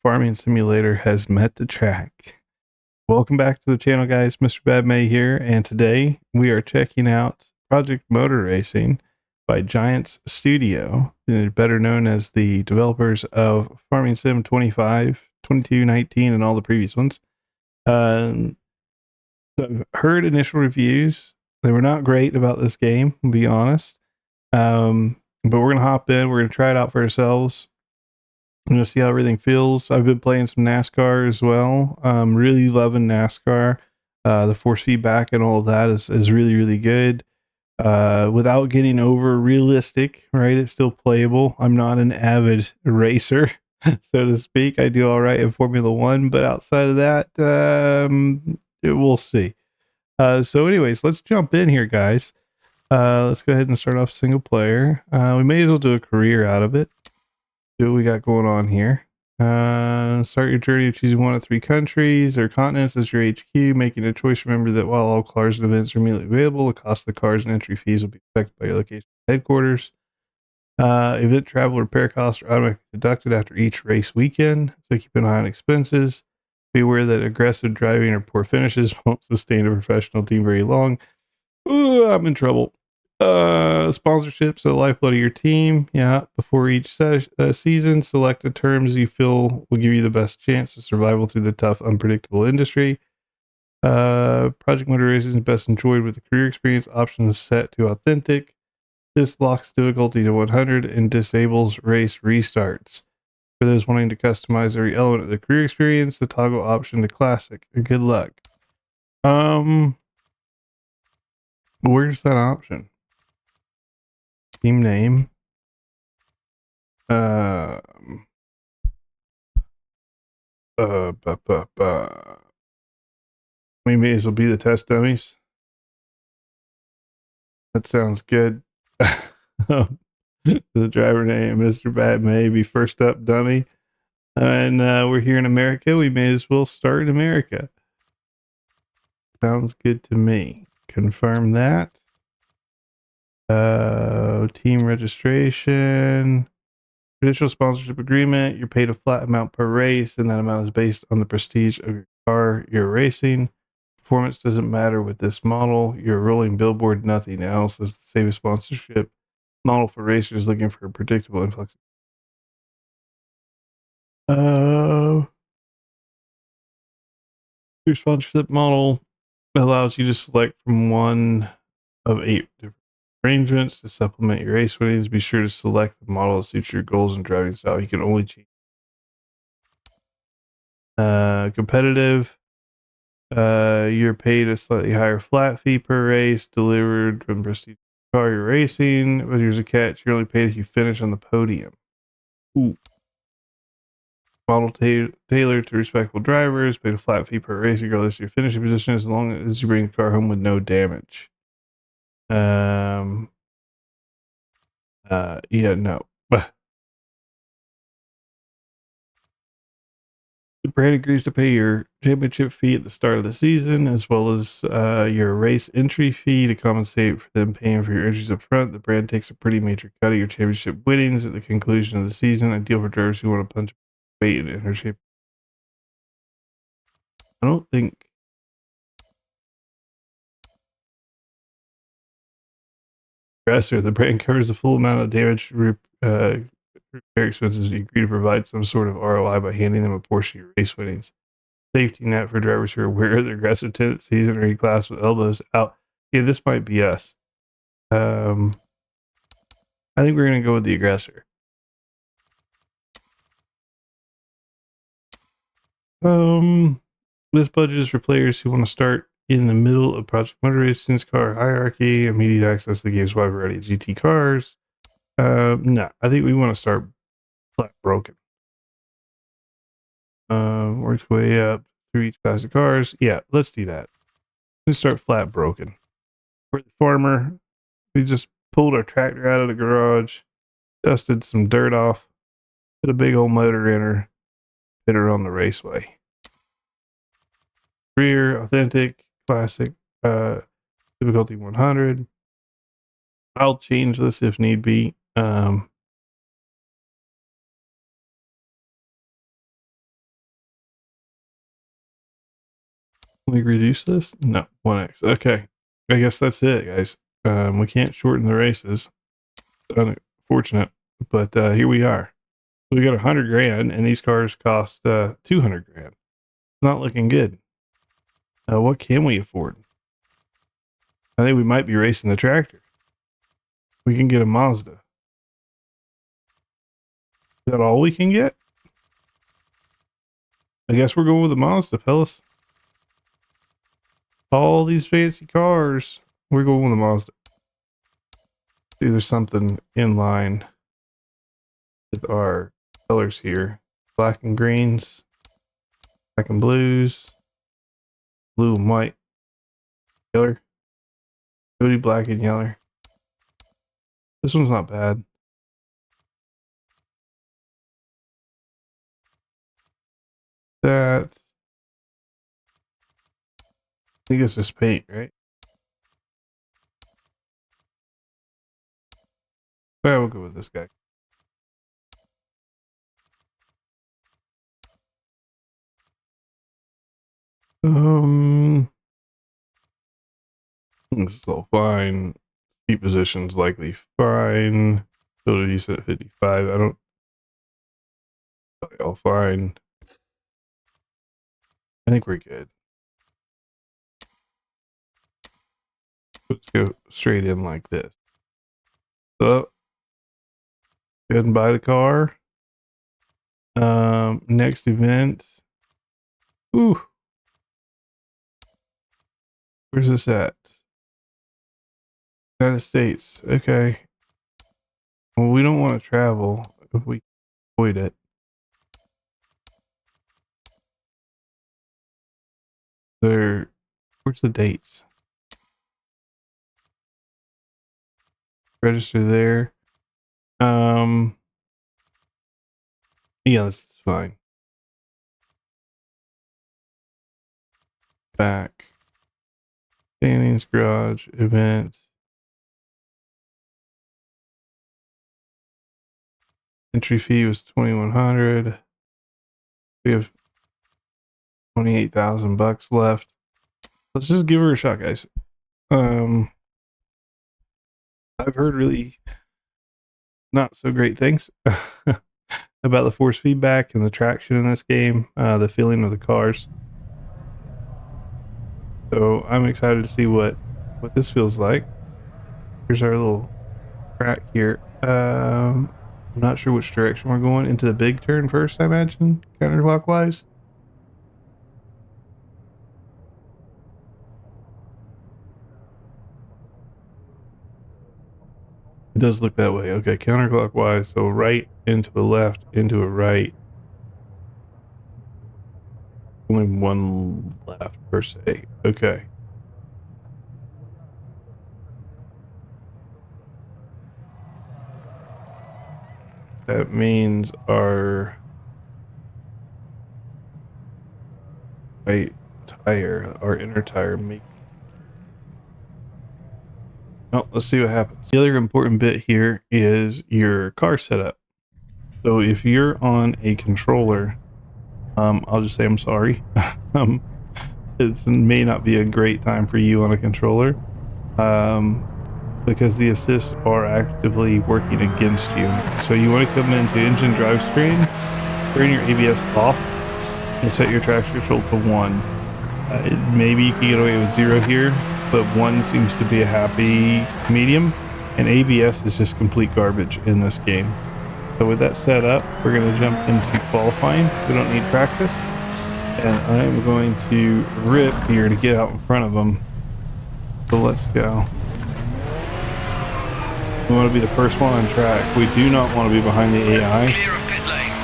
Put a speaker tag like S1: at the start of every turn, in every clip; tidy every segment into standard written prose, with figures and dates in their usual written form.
S1: farming simulator has met the track. Welcome back to the channel, guys. Mr. Bad May here, and today we are checking out Project Motor Racing by Giants Studio, better known as the developers of Farming Sim 25, 22, 19, and all the previous ones. So I've heard initial reviews. They were not great about this game, to be honest. But we're going to hop in. We're going to try it out for ourselves. I'm gonna see how everything feels. I've been playing some NASCAR as well. Really loving NASCAR. The force feedback and all of that is really, really good. Without getting over realistic, right? It's still playable. I'm not an avid racer, so to speak. I do all right in Formula One, but outside of that, we'll see. So anyways, let's jump in here, guys. Let's go ahead and start off single player. We may as well do a career out of it. See what we got going on here. Start your journey of choosing one of 3 countries or continents as your HQ. Making a choice, remember that while all cars and events are immediately available, the cost of the cars and entry fees will be affected by your location headquarters. Event travel repair costs are automatically deducted after each race weekend, so keep an eye on expenses. Be aware that aggressive driving or poor finishes won't sustain a professional team very long. Ooh, I'm in trouble. Sponsorships, the lifeblood of your team. Yeah, before each season, select the terms you feel will give you the best chance of survival through the tough, unpredictable industry. Project Motor Racing is best enjoyed with the career experience options set to authentic. This locks difficulty to 100 and disables race restarts. For those wanting to customize every element of the career experience, the toggle option to classic. Good luck. Where's that option? Team name. We may as well be the test dummies. That sounds good. The driver name, Mr. Bad May, be first up dummy. And we're here in America. We may as well start in America. Sounds good to me. Confirm that. Team registration. Traditional sponsorship agreement. You're paid a flat amount per race, and that amount is based on the prestige of your car you're racing. Performance doesn't matter with this model. You're a rolling billboard, nothing else. Is the same sponsorship model for racers looking for a predictable influx. Your sponsorship model allows you to select from one of 8 different arrangements to supplement your race winnings. Be sure to select the model that suits your goals and driving style. You can only change. Competitive. You're paid a slightly higher flat fee per race delivered from prestige car you're racing. But here's a catch: you're only paid if you finish on the podium. Ooh. Model tailored to respectable drivers. Paid a flat fee per race regardless of your finishing position, as long as you bring the car home with no damage. Yeah, no. The brand agrees to pay your championship fee at the start of the season, as well as your race entry fee to compensate for them paying for your entries up front. The brand takes a pretty major cut of your championship winnings at the conclusion of the season, ideal for drivers who want to punch weight and enter shape. I don't think aggressor. The brand covers the full amount of damage repair expenses. You agree to provide some sort of ROI by handing them a portion of your race winnings. Safety net for drivers who are aware of their aggressive tendencies and are class with elbows out. Yeah, this might be us. I think we're gonna go with the aggressor. This budget is for players who want to start in the middle of Project Motor Racing's car hierarchy, immediate access to the game's wide variety of GT cars. No, I think we want to start flat broken. Works way up through each class of cars. Yeah, let's do that. Let's start flat broken. We're the farmer. We just pulled our tractor out of the garage, dusted some dirt off, put a big old motor in her, hit her on the raceway. Rear, authentic, classic, difficulty 100. I'll change this if need be. Can we reduce this? No, 1x. Okay. I guess that's it, guys. We can't shorten the races. Unfortunate. But here we are. We got 100 grand, and these cars cost 200 grand. It's not looking good. What can we afford? I think we might be racing the tractor. We can get a Mazda. Is that all we can get? I guess we're going with a Mazda, fellas. All these fancy cars. We're going with a Mazda. See, there's something in line with our colors here. Black and greens. Black and blues. Blue and white. Yellow. Cody black and yellow. This one's not bad. That. I think it's just paint, right? Yeah, we'll go with this guy. This is all fine. Seat position's likely fine. Ability use at 55. I don't. All fine. I think we're good. Let's go straight in like this. So, go ahead and buy the car. Next event. Ooh. Where's this at? United States. Okay. Well, we don't want to travel if we avoid it. Where's the dates? Register there. Yeah, this is fine. Back. Standings, garage, event. Entry fee was $2,100. We have 28,000 bucks left. Let's just give her a shot, guys. I've heard really not so great things about the force feedback and the traction in this game, the feeling of the cars. So I'm excited to see what this feels like. Here's our little track here. I'm not sure which direction we're going. Into the big turn first, I imagine, counterclockwise. It does look that way. Okay, counterclockwise. So right into a left, into a right. Only one left per se. Okay. That means our right tire, our inner tire, well, let's see what happens. The other important bit here is your car setup. So if you're on a controller, I'll just say I'm sorry. It may not be a great time for you on a controller, because the assists are actively working against you. So you want to come into engine drive screen, turn your ABS off, and set your traction control to 1. Maybe you can get away with 0 here, but 1 seems to be a happy medium, and ABS is just complete garbage in this game. So with that set up, we're going to jump into qualifying. We don't need practice, and I'm going to rip here to get out in front of them. So let's go. We want to be the first one on track. We do not want to be behind the AI,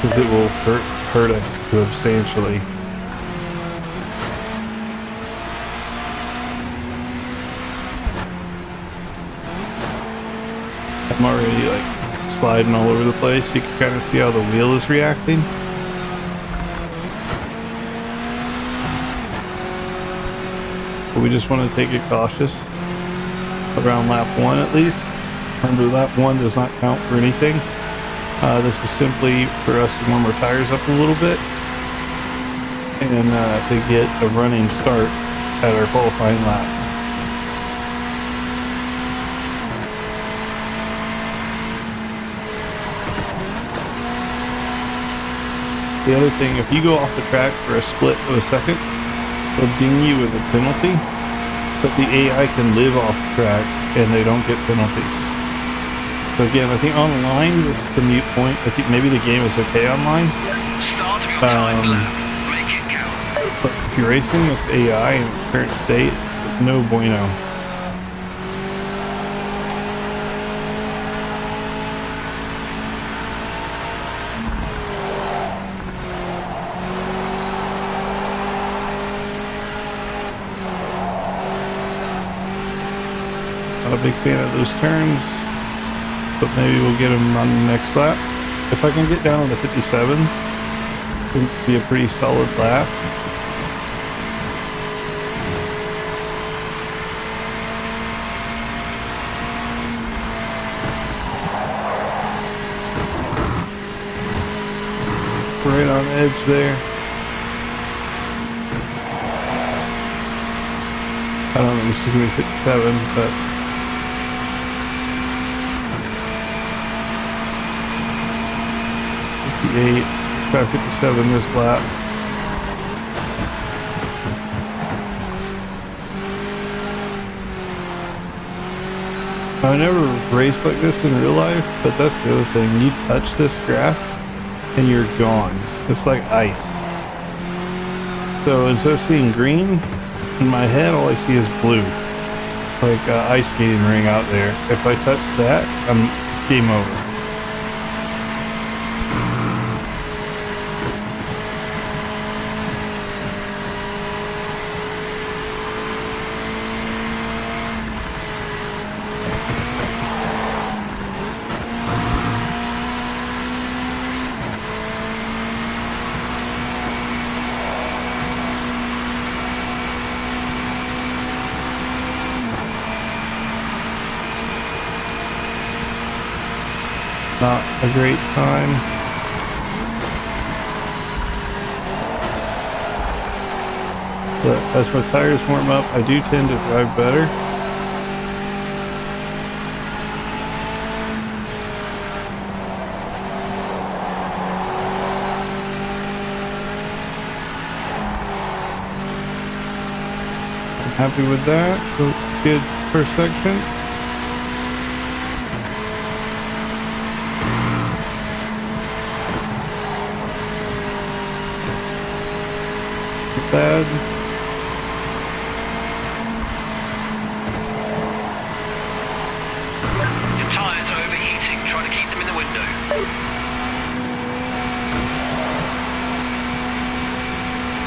S1: because it will hurt us substantially. I'm already like sliding all over the place. You can kind of see how the wheel is reacting. But we just want to take it cautious around lap 1 at least. Remember, lap 1 does not count for anything. This is simply for us to warm our tires up a little bit and to get a running start at our qualifying lap. The other thing, if you go off the track for a split of a second, it'll ding you with a penalty, but the AI can live off the track and they don't get penalties. So again, I think online this is the mute point. I think maybe the game is okay online. But if you're racing this AI in its current state, no bueno. Not a big fan of those turns, but maybe we'll get them on the next lap. If I can get down on the 57s, it'll be a pretty solid lap. Right on the edge there. I don't know, this is going to be 57, but try 57 this lap. I never raced like this in real life, but that's the other thing. You touch this grass and you're gone. It's like ice. So instead of seeing green in my head, all I see is blue, like ice skating ring out there. If I touch that, it's game over. Not a great time. But as my tires warm up, I do tend to drive better. I'm happy with that. So good first section. Bad.
S2: Your tires are overheating. Try to keep them in the window.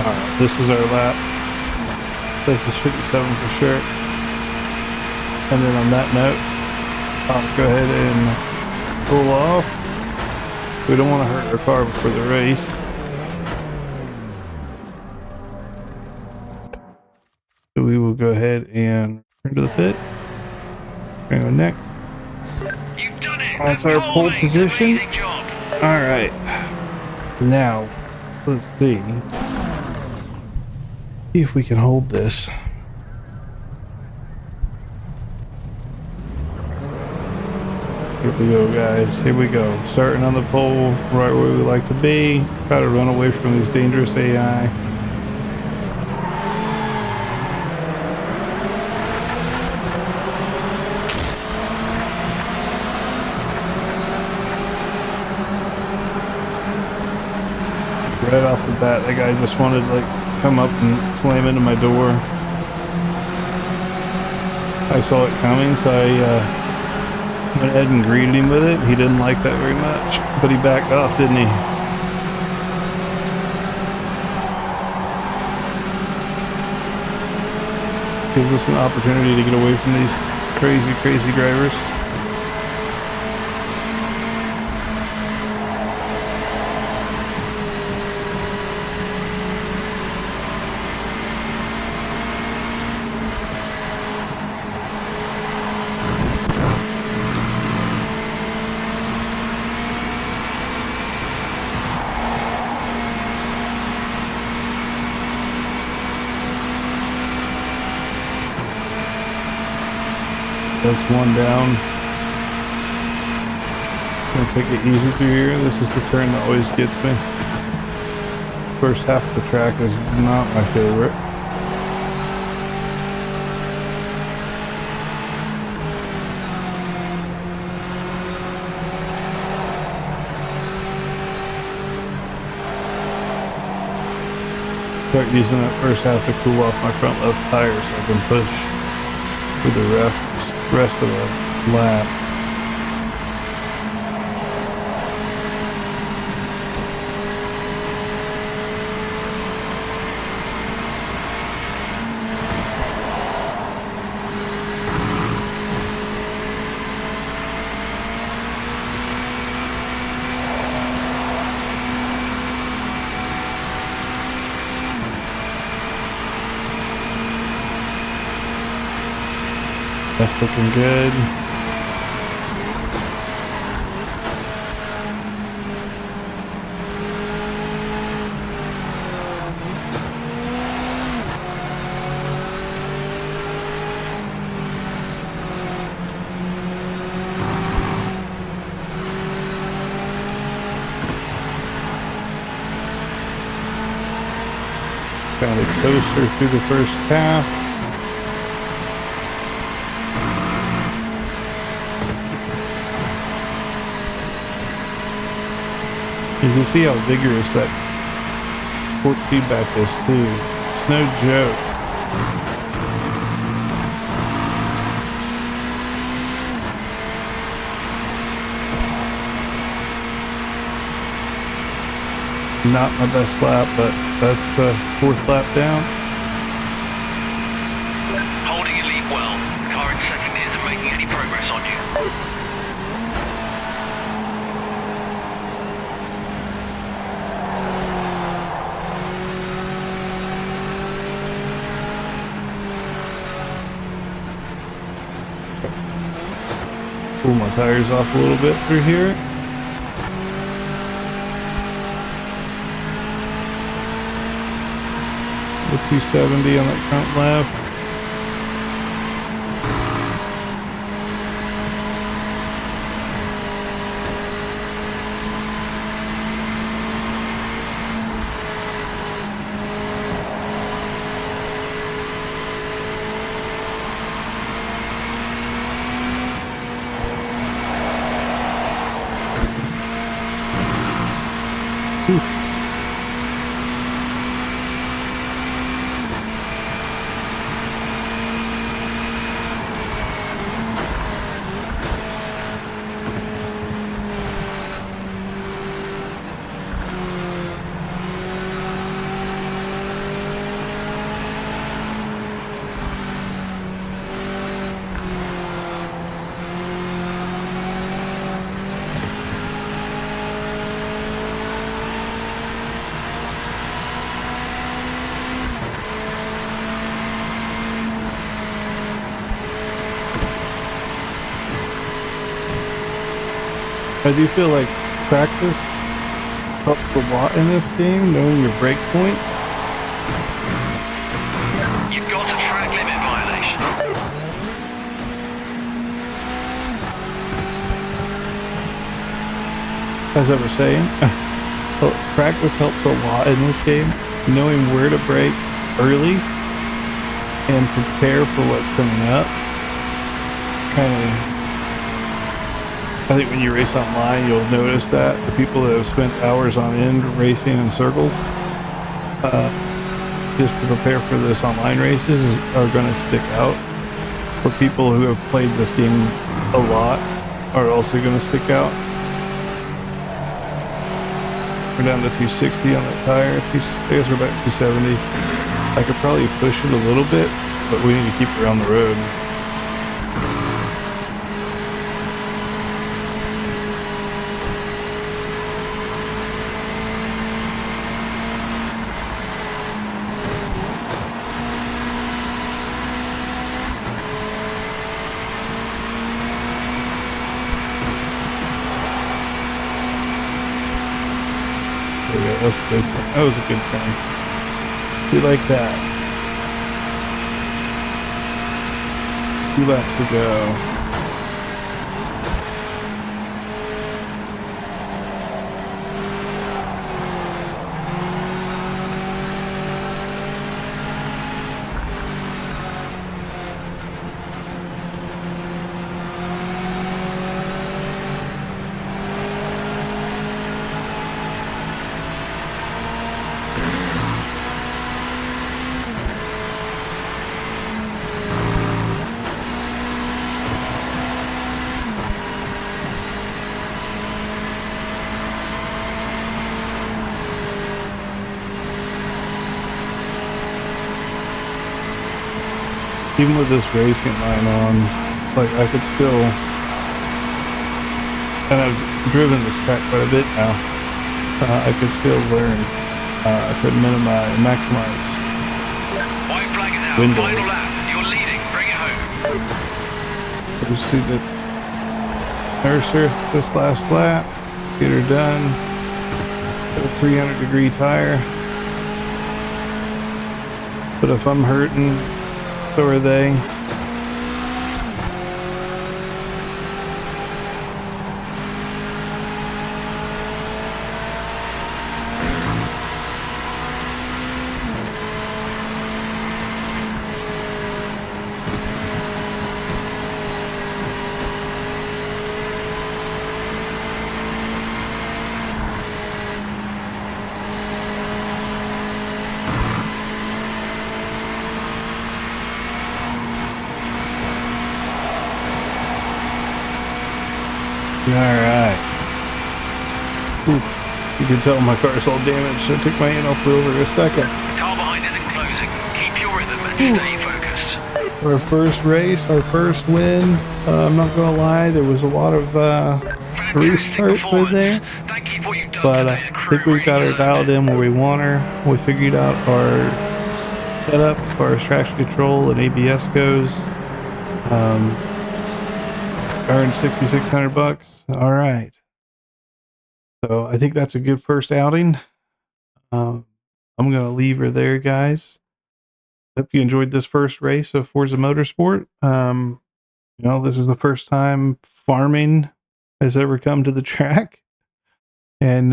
S1: Alright, this is our lap. This is 57 for sure. And then on that note, I'll go ahead and pull off. We don't want to hurt our car before the race. So we will go ahead and return to the pit. We're going to go next.
S2: You've done it.
S1: That's our pole position. Alright. Now, let's see. See if we can hold this. Here we go, guys. Here we go. Starting on the pole, right where we like to be. Try to run away from these dangerous AI. Right off the bat, that guy just wanted to come up and slam into my door. I saw it coming, so I went ahead and greeted him with it. He didn't like that very much, but he backed off, didn't he? Gives us an opportunity to get away from these crazy drivers. That's one down. Gonna take it easy through here. This is the turn that always gets me. First half of the track is not my favorite. Start using that first half to cool off my front left tire so I can push for the rest of the lap. That's looking good. Kind of coaster through the first half. You can see how vigorous that torque feedback is too. It's no joke. Not my best lap, but that's the fourth lap down.
S2: Holding your lead well. Car in second isn't making any progress on you.
S1: Pull my tires off a little bit through here. The 270 on that front left. I do feel like practice helps a lot in this game, knowing your break point.
S2: You've got a track limit violation.
S1: As I was saying, practice helps a lot in this game, knowing where to brake early and prepare for what's coming up. I think when you race online, you'll notice that the people that have spent hours on end racing in circles, just to prepare for this online races, are going to stick out. For people who have played this game a lot, are also going to stick out. We're down to 260 on that tire. I guess we're back to 270. I could probably push it a little bit, but we need to keep it on the road. That's good. That was a good thing. We like that. 2 laps to go. Even with this racing line on, like I could still, and I've driven this track quite a bit now, I could still learn to minimize, maximize
S2: White flag is out.
S1: windows.
S2: Final lap. You're leading. Bring it home.
S1: Just see the Mercer this last lap, get her done. Got a 300-degree tire, but if I'm hurting, so are they. Alright. You can tell my car's all damaged, so I took my hand off the wheel for a second.
S2: The car behind isn't closing. Keep your rhythm and stay focused.
S1: Our first race, our first win. I'm not gonna lie, there was a lot of restarts in there.
S2: Thank you for what you've done
S1: But
S2: today.
S1: I think we've got her dialed in where we want her. We figured out our setup as far as traction control and ABS goes. Earned $6,600. All right. So I think that's a good first outing. I'm gonna leave her there, guys. Hope you enjoyed this first race of Forza Motorsport. This is the first time farming has ever come to the track, and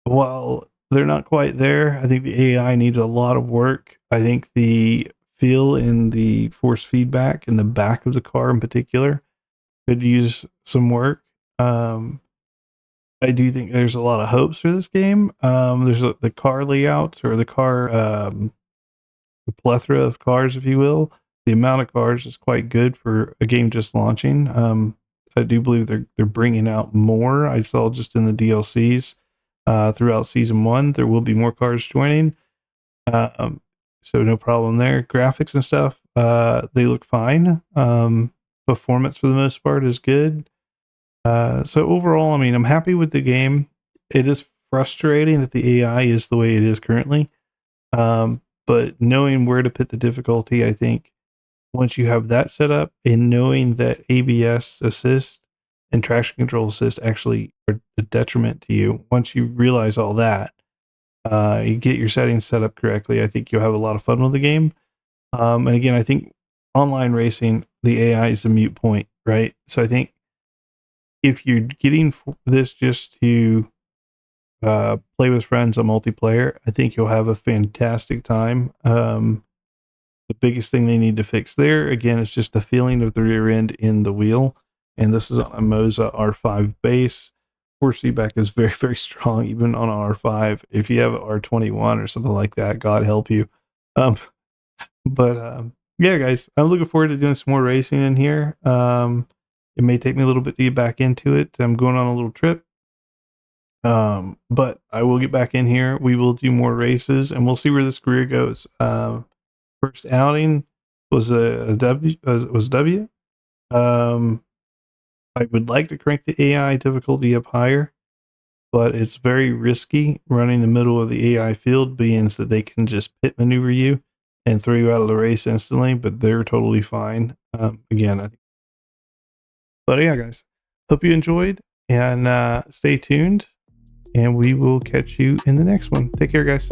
S1: while they're not quite there, I think the AI needs a lot of work. I think the feel in the force feedback in the back of the car in particular could use some work. I do think there's a lot of hopes for this game. There's the car layouts or the car, the plethora of cars, if you will. The amount of cars is quite good for a game just launching. I do believe they're bringing out more. I saw just in the DLCs throughout season 1, there will be more cars joining. So no problem there. Graphics and stuff, they look fine. Performance for the most part is good. So overall, I mean, I'm happy with the game. It is frustrating that the AI is the way it is currently. But knowing where to put the difficulty, I think once you have that set up and knowing that ABS assist and traction control assist actually are a detriment to you, once you realize all that, you get your settings set up correctly, I think you'll have a lot of fun with the game. And again, I think online racing, the AI is a mute point, right? So I think if you're getting this just to play with friends on multiplayer, I think you'll have a fantastic time. The biggest thing they need to fix there, again, is just the feeling of the rear end in the wheel. And this is on a Moza R5 base. Force feedback is very, very strong, even on R5. If you have an R21 or something like that, God help you. Yeah, guys, I'm looking forward to doing some more racing in here. It may take me a little bit to get back into it. I'm going on a little trip. But I will get back in here. We will do more races and we'll see where this career goes. First outing was a W. Was W. I would like to crank the AI difficulty up higher, but it's very risky running the middle of the AI field, being that they can just pit maneuver you and throw you out of the race instantly. But they're totally fine. Again, but yeah, guys, hope you enjoyed and stay tuned. And we will catch you in the next one. Take care, guys.